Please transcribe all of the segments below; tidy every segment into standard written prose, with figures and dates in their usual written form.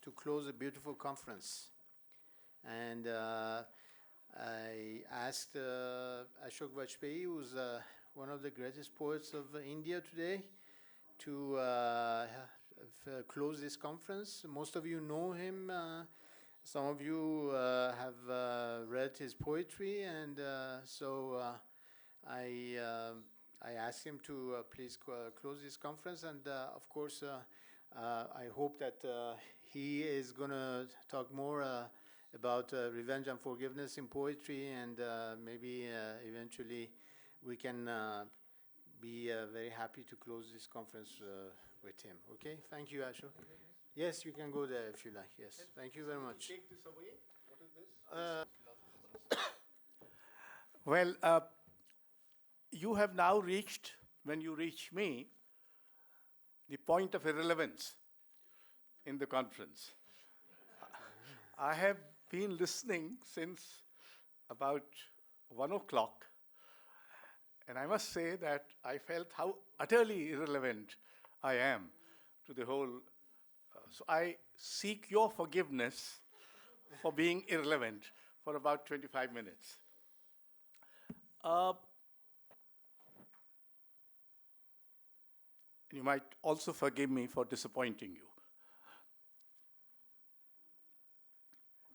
to close a beautiful conference. And I asked Ashok Vajpayee, who's one of the greatest poets of India today, to close this conference. Most of you know him. Some of you have read his poetry, and so I asked him to please close this conference. And of course, I hope that he is going to talk more about revenge and forgiveness in poetry, and maybe eventually we can be very happy to close this conference with him. Okay, thank you, Ashok. Yes, you can go there if you like. Yes, thank you very much. Take this away. What is this? Well, you have now reached, when you reach me, the point of irrelevance in the conference. I have been listening since about 1 o'clock, and I must say that I felt how utterly irrelevant I am to the whole. So I seek your forgiveness for being irrelevant for about 25 minutes. You might also forgive me for disappointing you.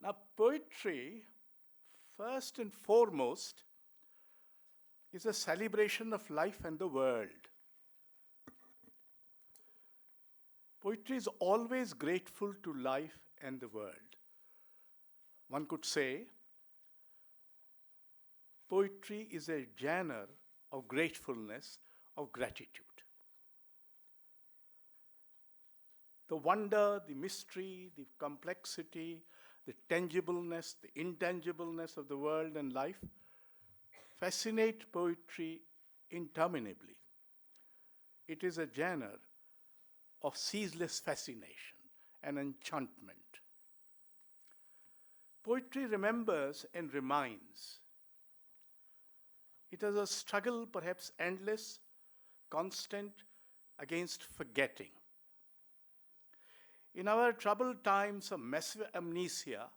Now, poetry, first and foremost, is a celebration of life and the world. Poetry is always grateful to life and the world. One could say, poetry is a genre of gratefulness, of gratitude. The wonder, the mystery, the complexity, the tangibleness, the intangibleness of the world and life fascinate poetry interminably. It is a genre of ceaseless fascination and enchantment. Poetry remembers and reminds. It is a struggle, perhaps endless, constant, against forgetting. In our troubled times of massive amnesia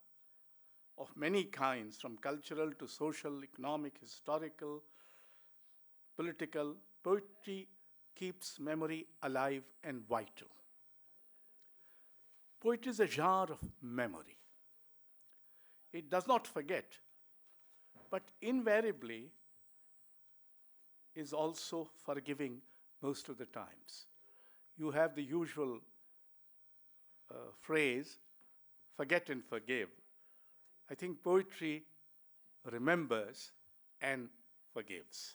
of many kinds, from cultural to social, economic, historical, political, poetry keeps memory alive and vital. Poetry is a genre of memory. It does not forget, but invariably is also forgiving most of the times. You have the usual phrase, forget and forgive. I think poetry remembers and forgives.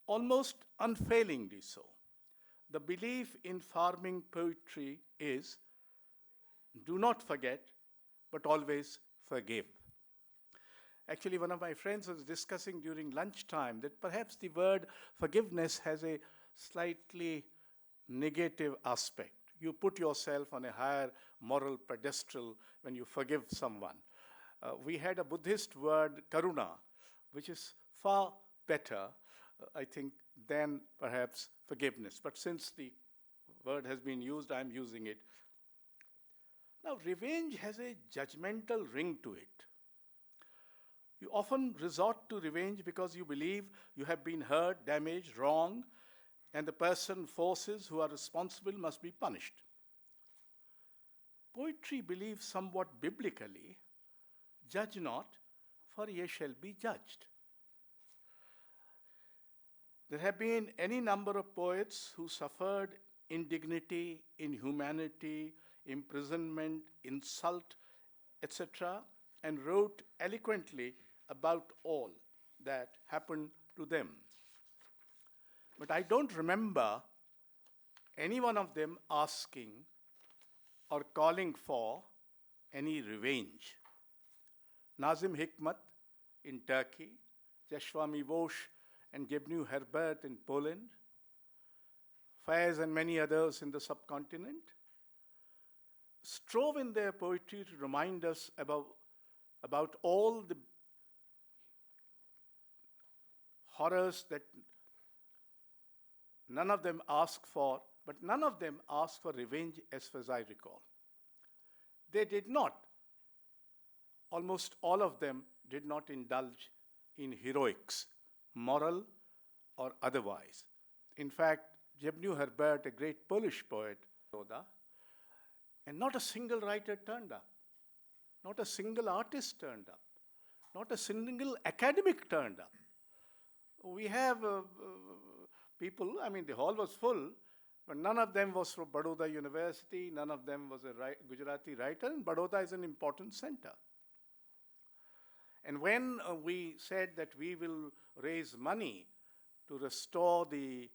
Almost unfailingly so. The belief in farming poetry is do not forget, but always forgive. Actually, one of my friends was discussing during lunchtime that perhaps the word forgiveness has a slightly negative aspect. You put yourself on a higher moral pedestal when you forgive someone. We had a Buddhist word, karuna, which is far better, I think, than perhaps forgiveness. But since the word has been used, I'm using it. Now, revenge has a judgmental ring to it. You often resort to revenge because you believe you have been hurt, damaged, wrong, and the person, forces who are responsible must be punished. Poetry believes somewhat biblically, judge not, for ye shall be judged. There have been any number of poets who suffered indignity, inhumanity, imprisonment, insult, etc., and wrote eloquently about all that happened to them. But I don't remember any one of them asking or calling for any revenge. Nazim Hikmat in Turkey, Czesław Miłosz and Gebnu Herbert in Poland, Faiz and many others in the subcontinent, strove in their poetry to remind us about all the horrors that none of them asked for, But none of them asked for revenge, as far as I recall. They did not. Almost all of them did not indulge in heroics, moral or otherwise. In fact, Zbigniew Herbert, a great Polish poet, and not a single writer turned up. Not a single artist turned up. Not a single academic turned up. We have people, I mean, the hall was full, but none of them was from Baroda University, none of them was a Gujarati writer, and Baroda is an important center. And when we said that we will raise money to restore the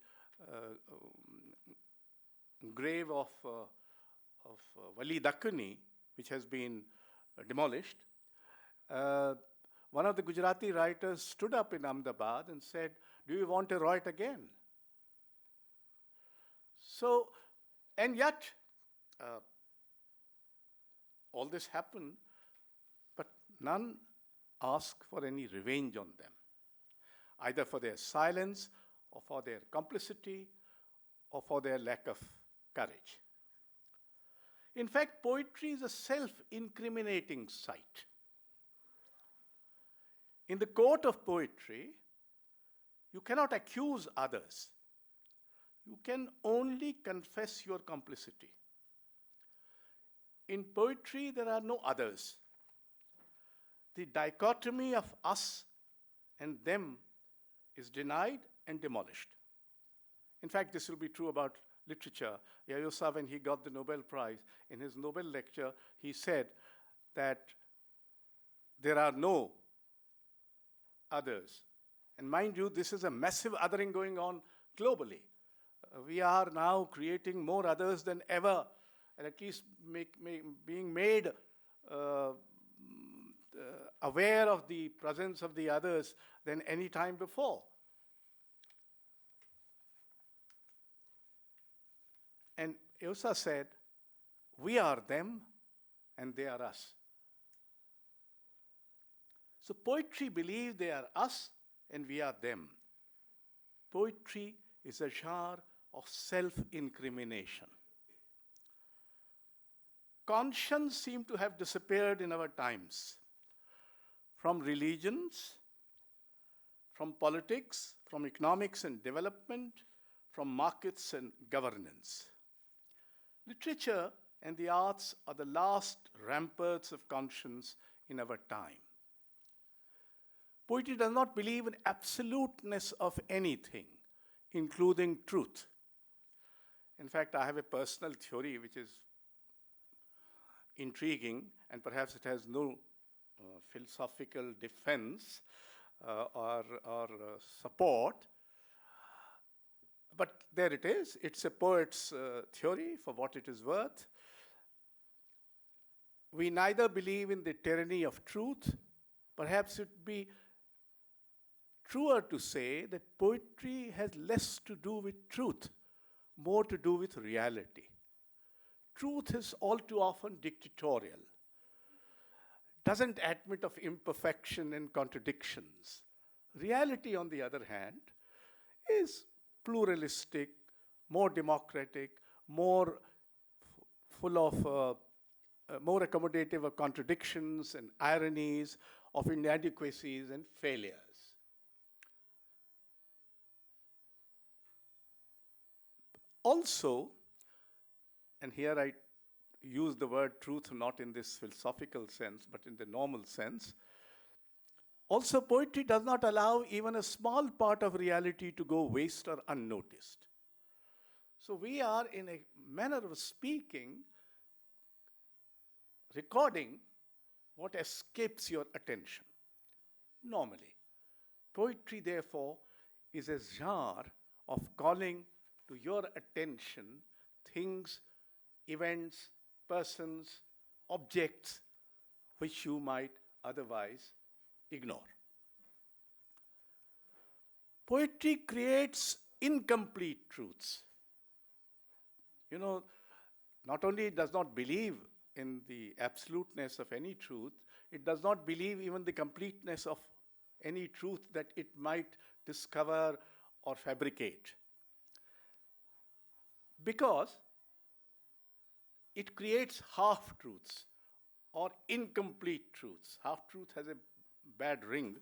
grave of Wali Dakkani, which has been demolished, one of the Gujarati writers stood up in Ahmedabad and said, "Do you want to write again?" So, and yet, all this happened, but none asked for any revenge on them, either for their silence or for their complicity or for their lack of courage. In fact, poetry is a self-incriminating site. In the court of poetry, you cannot accuse others. You can only confess your complicity. In poetry, there are no others. The dichotomy of us and them is denied and demolished. In fact, this will be true about literature. Yayosa, when he got the Nobel Prize, in his Nobel lecture, he said that there are no others. And mind you, this is a massive othering going on globally. We are now creating more others than ever, and at least being made aware of the presence of the others than any time before. And Yayosa said, we are them and they are us. So poetry believes they are us and we are them. Poetry is a genre of self-incrimination. Conscience seems to have disappeared in our times. From religions, from politics, from economics and development, from markets and governance. Literature and the arts are the last ramparts of conscience in our time. Poetry does not believe in absoluteness of anything, including truth. In fact, I have a personal theory which is intriguing, and perhaps it has no philosophical defense or support. But there it is. It's a poet's theory for what it is worth. We neither believe in the tyranny of truth. Perhaps it would be truer to say that poetry has less to do with truth, more to do with reality. Truth is all too often dictatorial, doesn't admit of imperfection and contradictions. Reality, on the other hand, is pluralistic, more democratic, more full of, more accommodative of contradictions and ironies, of inadequacies and failures. Also, and here I use the word truth not in this philosophical sense, but in the normal sense, also poetry does not allow even a small part of reality to go waste or unnoticed. So we are, in a manner of speaking, recording what escapes your attention, normally. Poetry, therefore, is a genre of calling to your attention things, events, persons, objects which you might otherwise ignore. Poetry creates incomplete truths. You know, not only it does not believe in the absoluteness of any truth, it does not believe even the completeness of any truth that it might discover or fabricate. Because it creates half-truths or incomplete truths. Half-truth has a bad ring,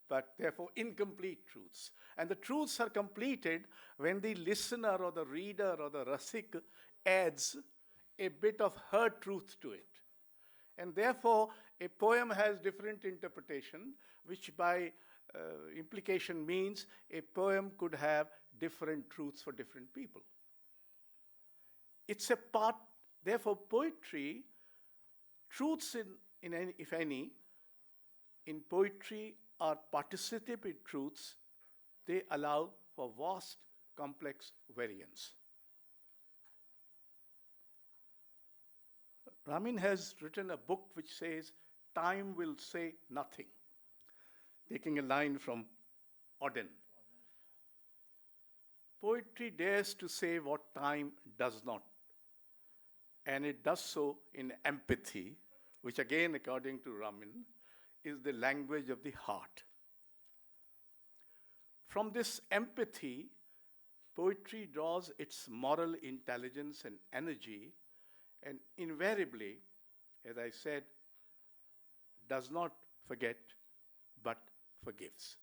but therefore incomplete truths. And the truths are completed when the listener or the reader or the rasik adds a bit of her truth to it. And therefore, a poem has different interpretation, which by implication means a poem could have different truths for different people. It's a part, therefore, poetry, truths in any, if any, in poetry are participative truths. They allow for vast, complex variance. Ramin has written a book which says, "Time will say nothing," taking a line from Auden. Poetry dares to say what time does not, and it does so in empathy, which again, according to Ramin, is the language of the heart. From this empathy, poetry draws its moral intelligence and energy, and invariably, as I said, does not forget, but forgives.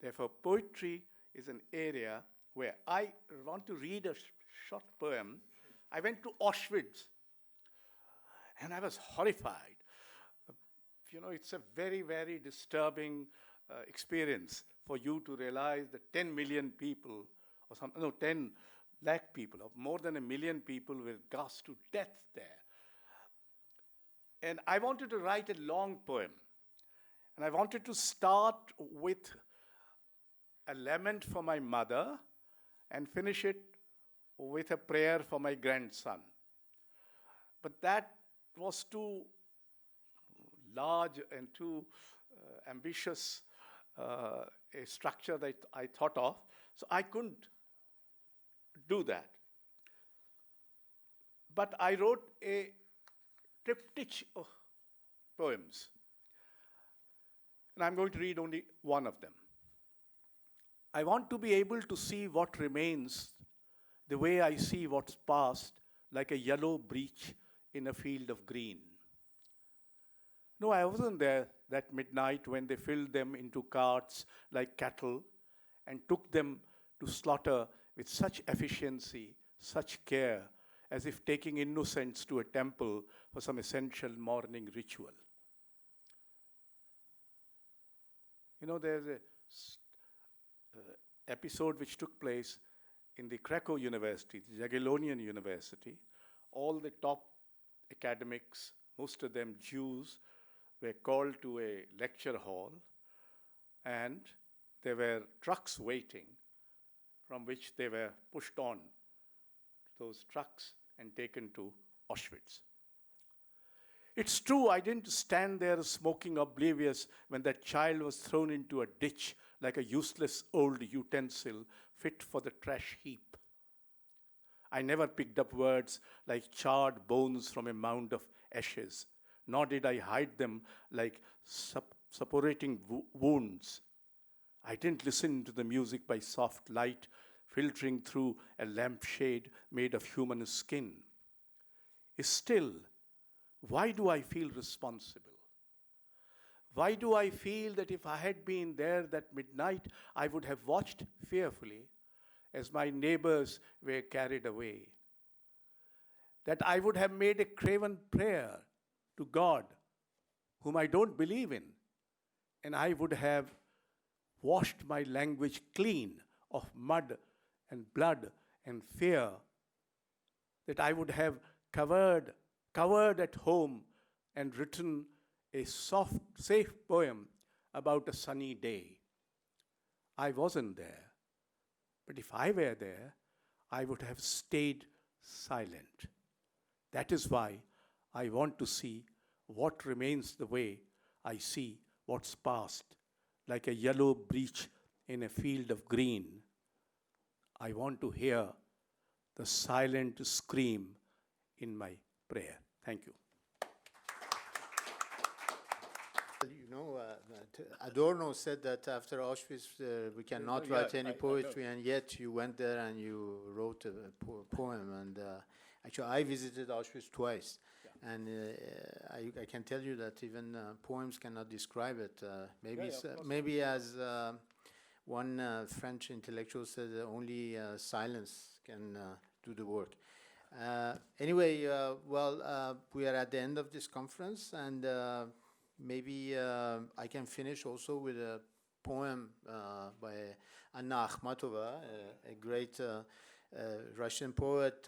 Therefore, poetry is an area where I want to read a short poem. I went to Auschwitz, and I was horrified. It's a very, very disturbing experience for you to realize that 10 million people, 10 lakh people, or more than 1 million people were gassed to death there. And I wanted to write a long poem. And I wanted to start with a lament for my mother and finish it with a prayer for my grandson. But that was too large and too ambitious a structure that I thought of, so I couldn't do that. But I wrote a triptych of poems, and I'm going to read only one of them. I want to be able to see what remains the way I see what's past, like a yellow breach in a field of green. No, I wasn't there that midnight when they filled them into carts like cattle and took them to slaughter with such efficiency, such care, as if taking innocents to a temple for some essential morning ritual. There's a episode which took place in the Krakow University, the Jagiellonian University. All the top academics, most of them Jews, were called to a lecture hall, and there were trucks waiting from which they were pushed on those trucks and taken to Auschwitz. It's true, I didn't stand there smoking oblivious when that child was thrown into a ditch like a useless old utensil fit for the trash heap. I never picked up words like charred bones from a mound of ashes, nor did I hide them like suppurating wounds. I didn't listen to the music by soft light filtering through a lampshade made of human skin. Still, why do I feel responsible? Why do I feel that if I had been there that midnight, I would have watched fearfully as my neighbors were carried away? That I would have made a craven prayer to God, whom I don't believe in, and I would have washed my language clean of mud and blood and fear, that I would have covered at home and written a soft, safe poem about a sunny day. I wasn't there, but if I were there, I would have stayed silent. That is why I want to see what remains the way I see what's past, like a yellow breach in a field of green. I want to hear the silent scream in my prayer. Thank you. Adorno said that after Auschwitz we cannot Yeah, write any I know. poetry, and yet you went there and you wrote a poem. And actually, I visited Auschwitz twice, and I can tell you that even poems cannot describe it. Maybe as one French intellectual said, only silence can do the work. Anyway, we are at the end of this conference, and maybe I can finish also with a poem by Anna Akhmatova, a great Russian poet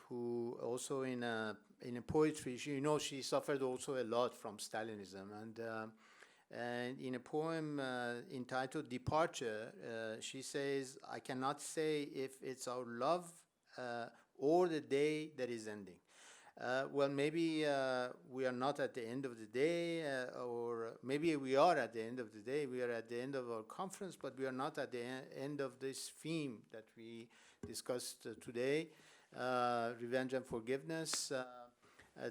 who also in a poetry, she suffered also a lot from Stalinism, and in a poem entitled Departure, she says, "I cannot say if it's our love or the day that is ending." Maybe we are not at the end of the day, or maybe we are at the end of the day. We are at the end of our conference, but we are not at the end of this theme that we discussed today, revenge and forgiveness.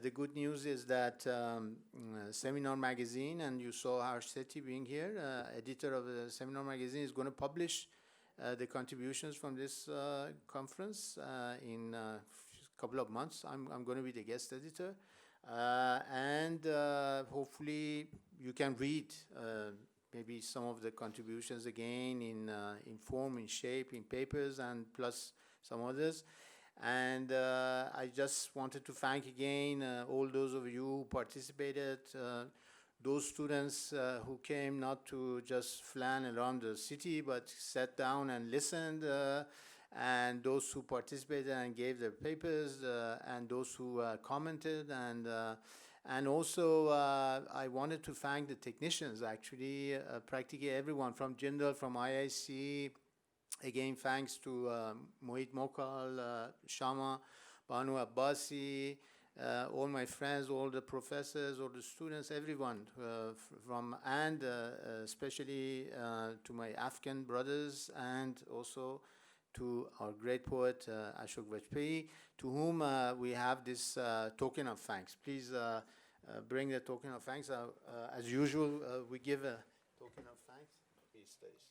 The good news is that Seminar Magazine, and you saw Harsh Sethi being here, editor of the Seminar Magazine, is going to publish the contributions from this conference in a couple of months. I'm going to be the guest editor, and hopefully you can read maybe some of the contributions again in form, in shape, in papers, and plus some others. And I just wanted to thank again all those of you who participated, those students who came not to just flan around the city, but sat down and listened, and those who participated and gave their papers, and those who commented, and also I wanted to thank the technicians, actually, practically everyone from Jindal, from IIC. Again, thanks to Mohit Mokal, Shama, Banu Abbasi, all my friends, all the professors, all the students, everyone, and especially to my Afghan brothers, and also to our great poet Ashok Vajpayee, to whom we have this token of thanks. Please bring the token of thanks. As usual, we give a token of thanks. Please, stays.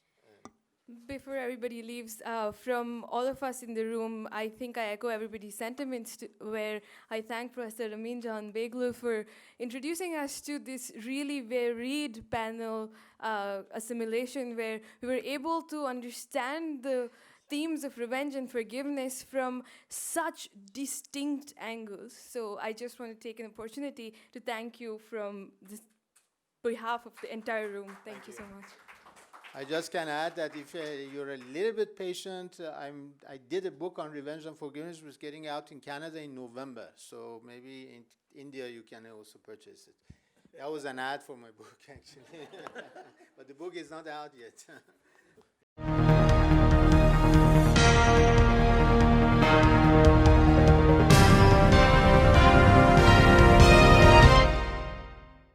Before everybody leaves, from all of us in the room, I think I echo everybody's sentiments where I thank Professor Amin Jahan Beglu for introducing us to this really varied panel assimilation, where we were able to understand the themes of revenge and forgiveness from such distinct angles. So I just want to take an opportunity to thank you from the behalf of the entire room. Thank you so much. I just can add that if you're a little bit patient, I did a book on revenge and forgiveness, which is getting out in Canada in November. So maybe in India you can also purchase it. That was an ad for my book, actually. But the book is not out yet.